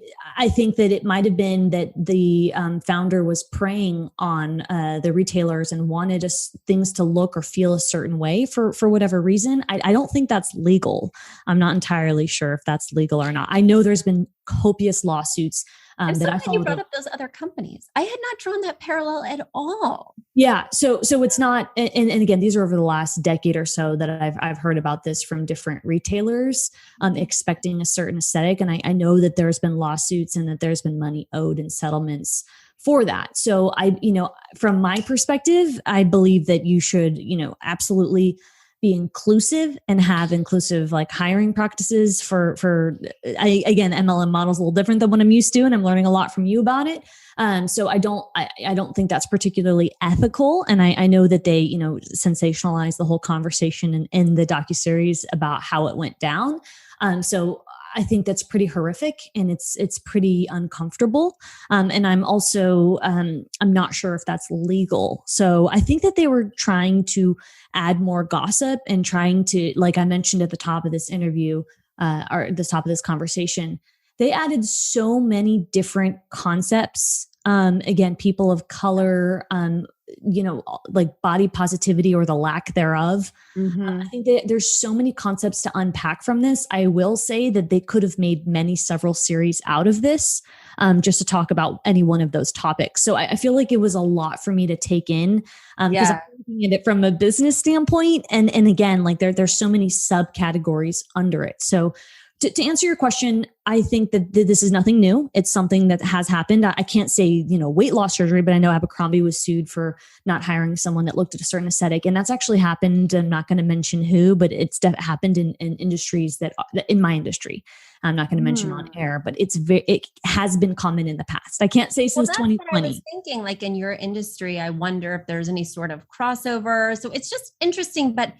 think that it might have been that the founder was preying on the retailers and wanted things to look or feel a certain way for whatever reason. I don't think that's legal. I'm not entirely sure if that's legal or not. I know there's been copious lawsuits. That I you brought up those other companies. I had not drawn that parallel at all. Yeah. So it's not, and again, these are over the last decade or so that I've heard about this from different retailers, expecting a certain aesthetic. And I know that there's been lawsuits and that there's been money owed and settlements for that. So from my perspective, I believe that you should, absolutely be inclusive and have inclusive like hiring practices again, MLM model is a little different than what I'm used to, and I'm learning a lot from you about it. So I don't think that's particularly ethical. And I know that they, sensationalize the whole conversation in the docuseries about how it went down. So I think that's pretty horrific and it's pretty uncomfortable. And I'm also, I'm not sure if that's legal. So I think that they were trying to add more gossip and trying to, like I mentioned at the top of this interview, or at the top of this conversation, they added so many different concepts. Again, people of color, like body positivity or the lack thereof. Mm-hmm. I think that there's so many concepts to unpack from this. I will say that they could have made several series out of this, just to talk about any one of those topics. So I feel like it was a lot for me to take in, because I'm looking at it from a business standpoint. And again, like there's so many subcategories under it. So To answer your question, I think that this is nothing new. It's something that has happened. I can't say, weight loss surgery, but I know Abercrombie was sued for not hiring someone that looked at a certain aesthetic. And that's actually happened. I'm not going to mention who, but it's happened in industries in my industry. I'm not going to mention on air, but it has been common in the past. I can't say since 2020. What I was thinking, like in your industry, I wonder if there's any sort of crossover. So it's just interesting, but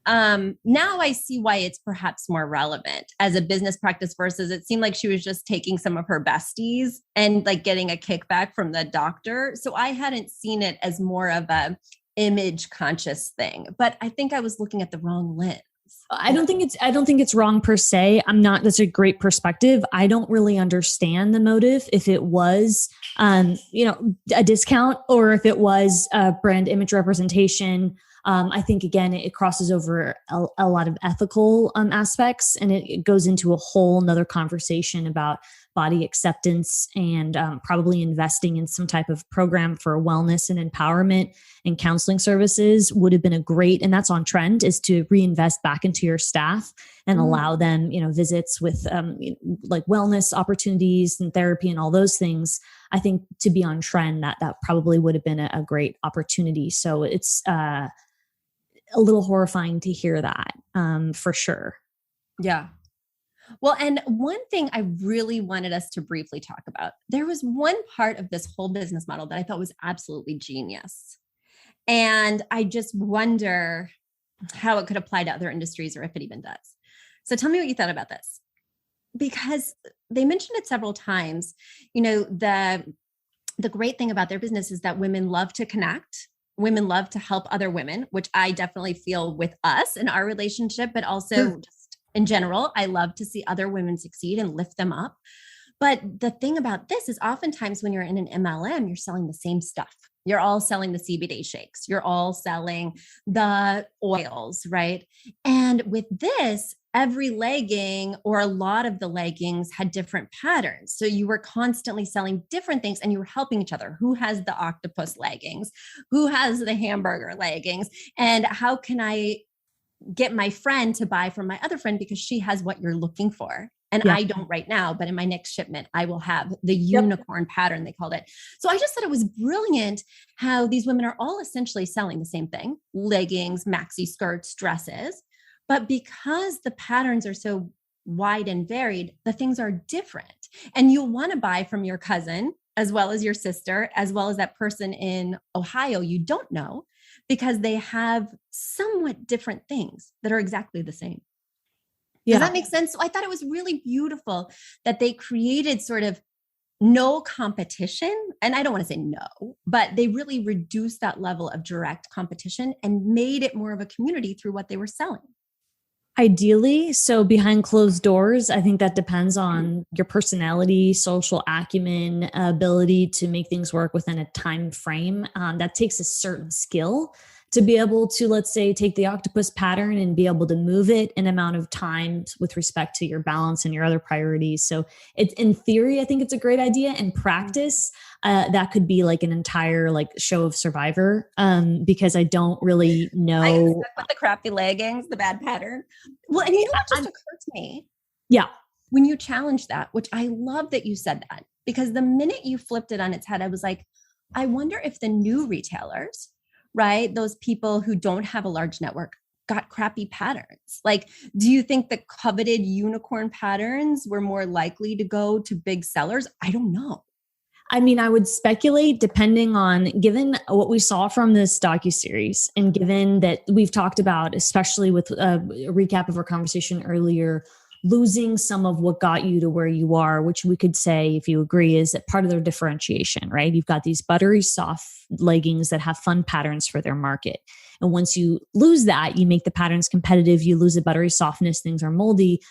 now I see why it's perhaps more relevant as a business practice versus it seemed like she was just taking some of her besties and like getting a kickback from the doctor. So I hadn't seen it as more of a image conscious thing, but I think I was looking at the wrong lens. I don't think it's wrong per se. That's a great perspective. I don't really understand the motive. If it was, a discount or if it was brand image representation. I think, again, it crosses over a lot of ethical aspects, and it goes into a whole nother conversation about body acceptance and probably investing in some type of program for wellness and empowerment and counseling services would have been and that's on trend, is to reinvest back into your staff and allow them, visits with like wellness opportunities and therapy and all those things. I think to be on trend, that probably would have been a great opportunity. So it's a little horrifying to hear that, for sure. Yeah. Well, and one thing I really wanted us to briefly talk about, there was one part of this whole business model that I thought was absolutely genius. And I just wonder how it could apply to other industries or if it even does. So tell me what you thought about this, because they mentioned it several times. The great thing about their business is that women love to connect. Women love to help other women, which I definitely feel with us in our relationship, but also just in general, I love to see other women succeed and lift them up. But the thing about this is oftentimes when you're in an MLM, you're selling the same stuff. You're all selling the CBD shakes. You're all selling the oils, right? And with this, every legging or a lot of the leggings had different patterns. So you were constantly selling different things and you were helping each other. Who has the octopus leggings? Who has the hamburger leggings? And how can I get my friend to buy from my other friend because she has what you're looking for? And I don't right now, but in my next shipment, I will have the unicorn pattern, they called it. So I just thought it was brilliant how these women are all essentially selling the same thing: leggings, maxi skirts, dresses. But because the patterns are so wide and varied, the things are different. And you'll want to buy from your cousin, as well as your sister, as well as that person in Ohio you don't know, because they have somewhat different things that are exactly the same. Does that make sense? So I thought it was really beautiful that they created sort of no competition. And I don't want to say no, but they really reduced that level of direct competition and made it more of a community through what they were selling. Ideally, so behind closed doors, I think that depends on your personality, social acumen, ability to make things work within a time frame. That takes a certain skill to be able to, let's say, take the octopus pattern and be able to move it in amount of time with respect to your balance and your other priorities. So it's, in theory, I think it's a great idea. In practice, that could be like an entire show of Survivor, because I don't really know. I get stuck with the crappy leggings, the bad pattern. Well, and what just occurred to me? Yeah. When you challenged that, which I love that you said that, because the minute you flipped it on its head, I was like, I wonder if the new retailers, right, those people who don't have a large network, got crappy patterns. Do you think the coveted unicorn patterns were more likely to go to big sellers? I don't know. I mean, I would speculate, depending on, given what we saw from this docuseries, and given that we've talked about, especially with a recap of our conversation earlier, losing some of what got you to where you are, which we could say, if you agree, is that part of their differentiation, right? You've got these buttery soft leggings that have fun patterns for their market. And once you lose that, you make the patterns competitive, you lose the buttery softness, things are moldy.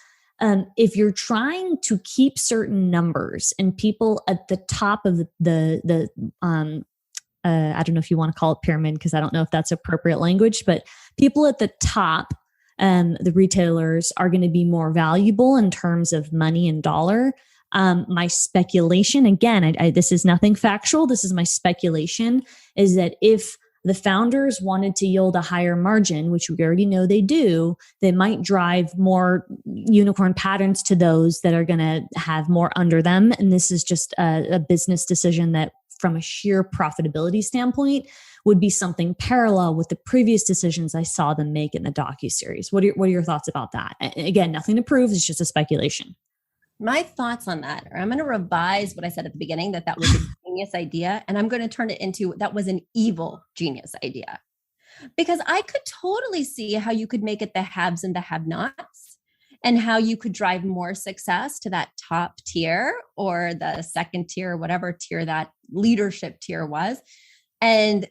If you're trying to keep certain numbers and people at the top of the I don't know if you want to call it pyramid, because I don't know if that's appropriate language, but people at the top, the retailers, are going to be more valuable in terms of money and dollar. My speculation, again, this is nothing factual, this is my speculation, is that if The founders wanted to yield a higher margin, which we already know they do. They might drive more unicorn patterns to those that are going to have more under them. And this is just a business decision that, from a sheer profitability standpoint, would be something parallel with the previous decisions I saw them make in the docuseries. What are your thoughts about that? Again, nothing to prove. It's just a speculation. My thoughts on that are, I'm going to revise what I said at the beginning, that was a genius idea. And I'm going to turn it into, that was an evil genius idea. Because I could totally see how you could make it the haves and the have-nots, and how you could drive more success to that top tier or the second tier, whatever tier that leadership tier was. And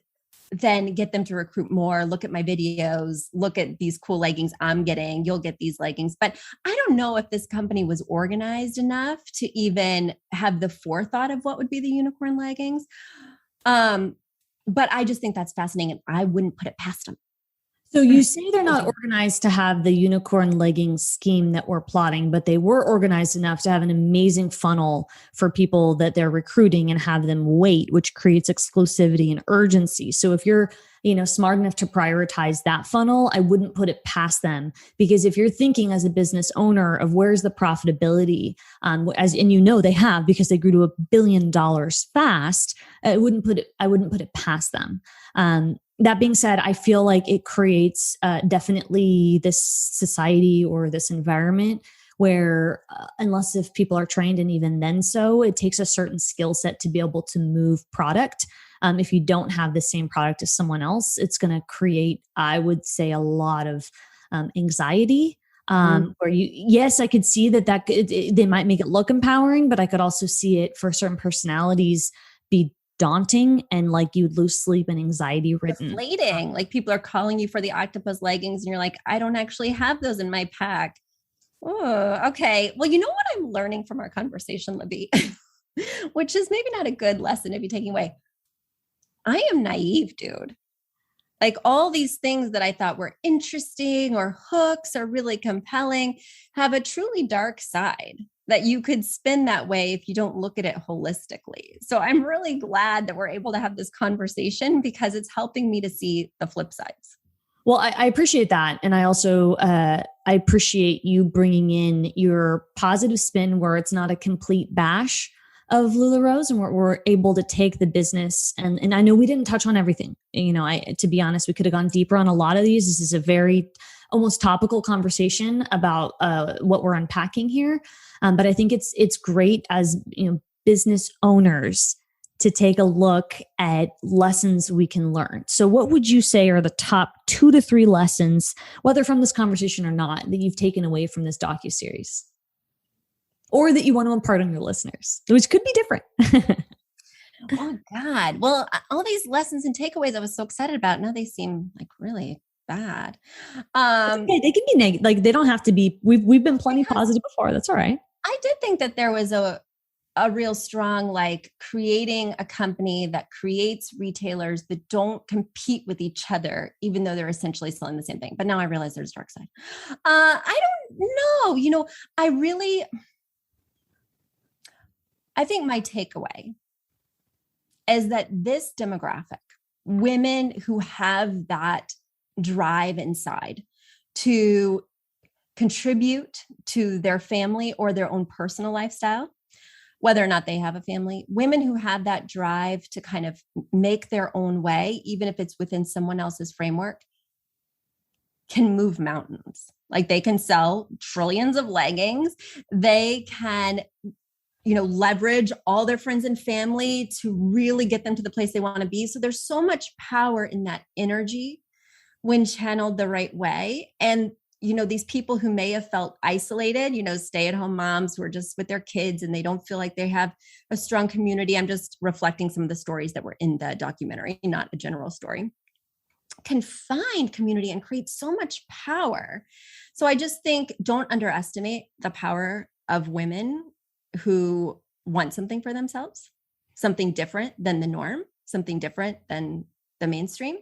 then get them to recruit more. Look at my videos, look at these cool leggings I'm getting, you'll get these leggings. But I don't know if this company was organized enough to even have the forethought of what would be the unicorn leggings. But I just think that's fascinating, and I wouldn't put it past them. So you say they're not organized to have the unicorn leggings scheme that we're plotting, but they were organized enough to have an amazing funnel for people that they're recruiting and have them wait, which creates exclusivity and urgency. So if you're, smart enough to prioritize that funnel, I wouldn't put it past them, because if you're thinking as a business owner of where's the profitability, and they have, because they grew to $1 billion fast, I wouldn't put it past them. That being said, I feel like it creates definitely this society or this environment where unless if people are trained, and even then so, it takes a certain skill set to be able to move product. If you don't have the same product as someone else, it's going to create, I would say, a lot of anxiety. Where yes, I could see that they might make it look empowering, but I could also see it for certain personalities be daunting, and like you'd lose sleep and anxiety ridden. Deflating. Like people are calling you for the octopus leggings and you're like, I don't actually have those in my pack. Oh, okay. Well, you know what I'm learning from our conversation, Libby, which is maybe not a good lesson to be taking away. I am naive, dude. Like all these things that I thought were interesting or hooks or really compelling have a truly dark side that you could spin that way if you don't look at it holistically. So I'm really glad that we're able to have this conversation, because it's helping me to see the flip sides. Well, I appreciate that. And I also, I appreciate you bringing in your positive spin where it's not a complete bash of Lula Rose, and we're able to take the business. And I know we didn't touch on everything. To be honest, we could have gone deeper on a lot of these. This is a very almost topical conversation about what we're unpacking here. But I think it's great as business owners to take a look at lessons we can learn. So what would you say are the top 2 to 3 lessons, whether from this conversation or not, that you've taken away from this docuseries, or that you want to impart on your listeners, which could be different? Oh God. Well, all these lessons and takeaways I was so excited about, now they seem like really bad. Okay, they can be negative. Like they don't have to be. We've been plenty positive before. That's all right. I did think that there was a real strong, like creating a company that creates retailers that don't compete with each other, even though they're essentially selling the same thing. But now I realize there's a dark side. I don't know. I think my takeaway is that this demographic, women who have that drive inside to contribute to their family or their own personal lifestyle, whether or not they have a family, women who have that drive to kind of make their own way, even if it's within someone else's framework, can move mountains. Like they can sell trillions of leggings. They can, leverage all their friends and family to really get them to the place they want to be. So there's so much power in that energy when channeled the right way. And these people who may have felt isolated, stay-at-home moms who are just with their kids and they don't feel like they have a strong community. I'm just reflecting some of the stories that were in the documentary, not a general story, can find community and create so much power. So I just think don't underestimate the power of women who want something for themselves, something different than the norm, something different than the mainstream.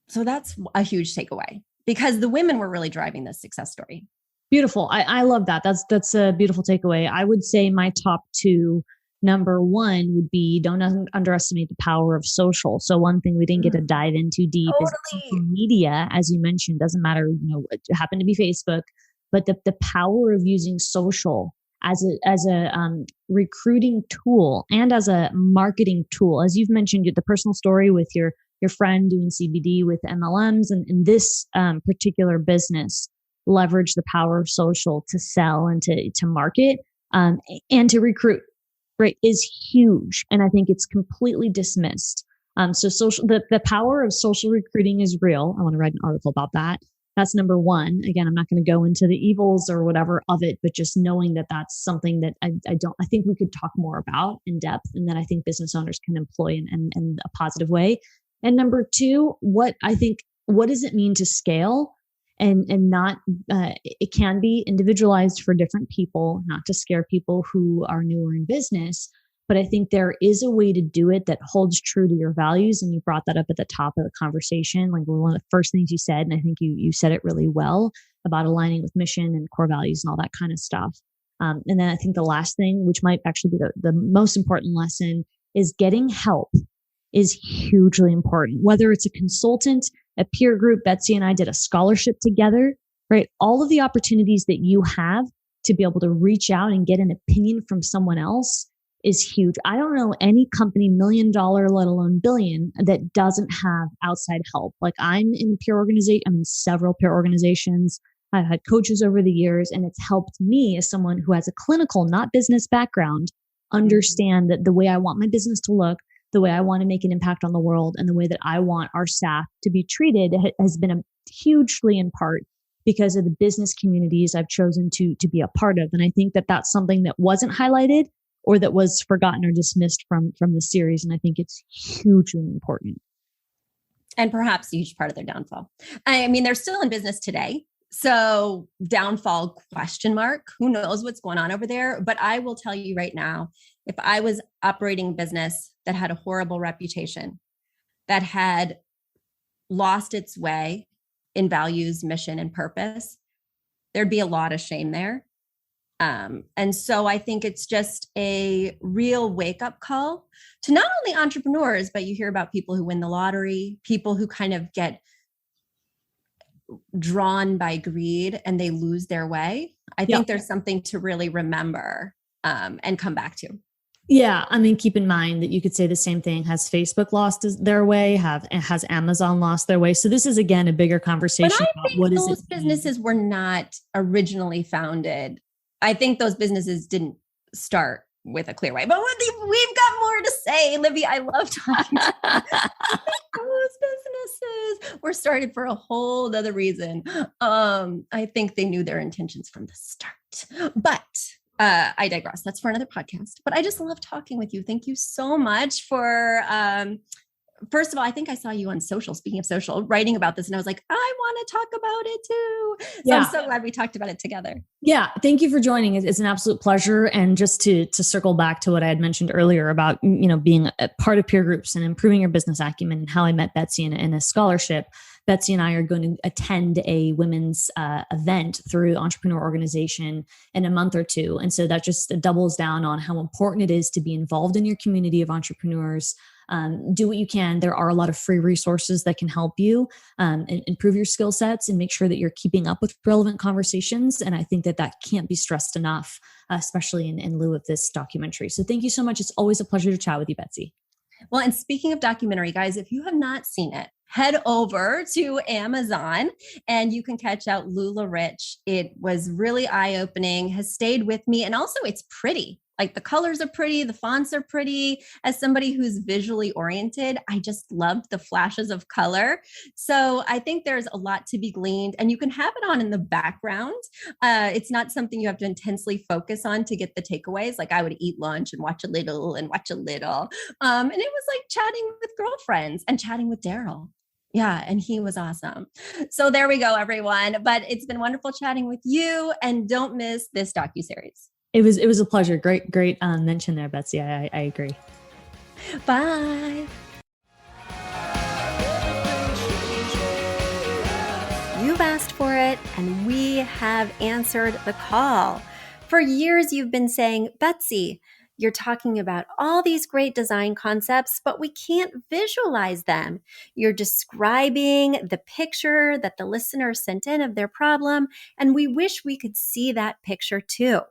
So that's a huge takeaway, because the women were really driving this success story. Beautiful. I love that. That's a beautiful takeaway. I would say my top 2 Number one would be don't underestimate the power of social. So one thing we didn't get to dive into deep is social media, as you mentioned, doesn't matter, it happened to be Facebook, but the power of using social as a recruiting tool and as a marketing tool. As you've mentioned, the personal story with your friend doing CBD with MLMs and this particular business leverage the power of social to sell and to market and to recruit, right, is huge. And I think it's completely dismissed. So social, the power of social recruiting is real. I want to write an article about that. That's number one. Again, I'm not going to go into the evils or whatever of it, but just knowing that that's something that I think we could talk more about in depth, and that I think business owners can employ in a positive way. And number two, what does it mean to scale? And not, it can be individualized for different people, not to scare people who are newer in business. But I think there is a way to do it that holds true to your values. And you brought that up at the top of the conversation. Like one of the first things you said, and I think you said it really well about aligning with mission and core values and all that kind of stuff. And then I think the last thing, which might actually be the most important lesson, is getting help is hugely important. Whether it's a consultant, a peer group, Betsy and I did a scholarship together, right? All of the opportunities that you have to be able to reach out and get an opinion from someone else is huge. I don't know any company $1 million, let alone billion, that doesn't have outside help. Like I'm in several peer organizations. I've had coaches over the years, and it's helped me as someone who has a clinical, not business background, understand that the way I want my business to look, the way I want to make an impact on the world, and the way that I want our staff to be treated has been hugely in part because of the business communities I've chosen to be a part of. And I think that that's something that wasn't highlighted or that was forgotten or dismissed from the series. And I think it's hugely important. And perhaps a huge part of their downfall. I mean, they're still in business today. So downfall question mark, who knows what's going on over there? But I will tell you right now, if I was operating a business that had a horrible reputation, that had lost its way in values, mission, and purpose, there'd be a lot of shame there. And so I think it's just a real wake-up call to not only entrepreneurs, but you hear about people who win the lottery, people who kind of get drawn by greed and they lose their way. I think there's something to really remember and come back to. Yeah. I mean, keep in mind that you could say the same thing. Has Facebook lost their way? Has Amazon lost their way? So this is, again, a bigger conversation about what is it. Those businesses were not originally founded. I think those businesses didn't start with a clear way, but we've got more to say. Libby, I love talking to you. Those businesses were started for a whole other reason. I think they knew their intentions from the start, but I digress. That's for another podcast, but I just love talking with you. Thank you so much for, first of all, I think I saw you on social, speaking of social, writing about this. And I was like, I want to talk about it too. So I'm so glad we talked about it together. Yeah. Thank you for joining. It's an absolute pleasure. And just to circle back to what I had mentioned earlier about, being a part of peer groups and improving your business acumen, and how I met Betsy in a scholarship. Betsy and I are going to attend a women's event through Entrepreneur Organization in a month or two. And so that just doubles down on how important it is to be involved in your community of entrepreneurs. Do what you can. There are a lot of free resources that can help you improve your skill sets and make sure that you're keeping up with relevant conversations. And I think that can't be stressed enough, especially in lieu of this documentary. So thank you so much. It's always a pleasure to chat with you, Betsy. Well, and speaking of documentary, guys, if you have not seen it, head over to Amazon and you can catch out Lula Rich. It was really eye-opening, has stayed with me. And also it's pretty. Like the colors are pretty, the fonts are pretty. As somebody who's visually oriented, I just loved the flashes of color. So I think there's a lot to be gleaned, and you can have it on in the background. It's not something you have to intensely focus on to get the takeaways. Like I would eat lunch and watch a little and watch a little. And it was like chatting with girlfriends and chatting with Daryl. Yeah. And he was awesome. So there we go, everyone. But it's been wonderful chatting with you, and don't miss this docuseries. It was a pleasure. Great mention there, Betsy. I agree. Bye. You've asked for it, and we have answered the call. For years, you've been saying, Betsy, You're talking about all these great design concepts, but we can't visualize them. You're describing the picture that the listener sent in of their problem, and we wish we could see that picture too.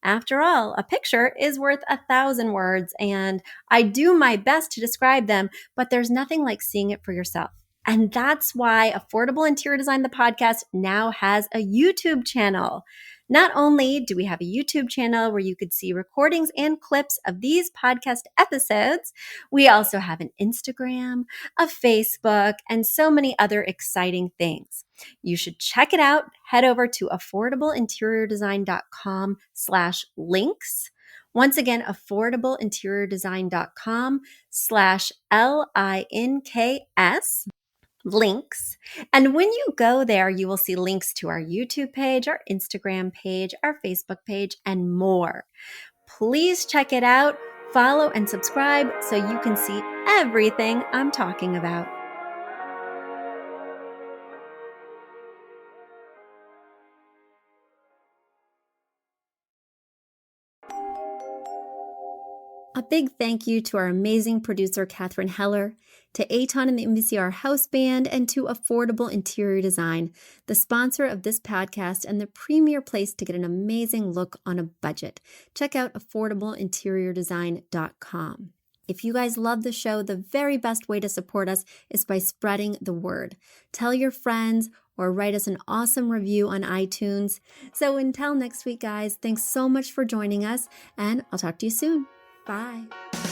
After all, a picture is worth 1,000 words, and I do my best to describe them, but there's nothing like seeing it for yourself. And that's why Affordable Interior Design, the podcast, now has a YouTube channel. Not only do we have a YouTube channel where you could see recordings and clips of these podcast episodes, we also have an Instagram, a Facebook, and so many other exciting things. You should check it out. Head over to affordableinteriordesign.com/links. Once again, affordableinteriordesign.com/LINKS. Links. And when you go there, you will see links to our YouTube page, our Instagram page, our Facebook page, and more. Please check it out, follow and subscribe so you can see everything I'm talking about. A big thank you to our amazing producer, Catherine Heller, to Aton and the MVCR House Band, and to Affordable Interior Design, the sponsor of this podcast and the premier place to get an amazing look on a budget. Check out affordableinteriordesign.com. If you guys love the show, the very best way to support us is by spreading the word. Tell your friends or write us an awesome review on iTunes. So until next week, guys, thanks so much for joining us, and I'll talk to you soon. Bye.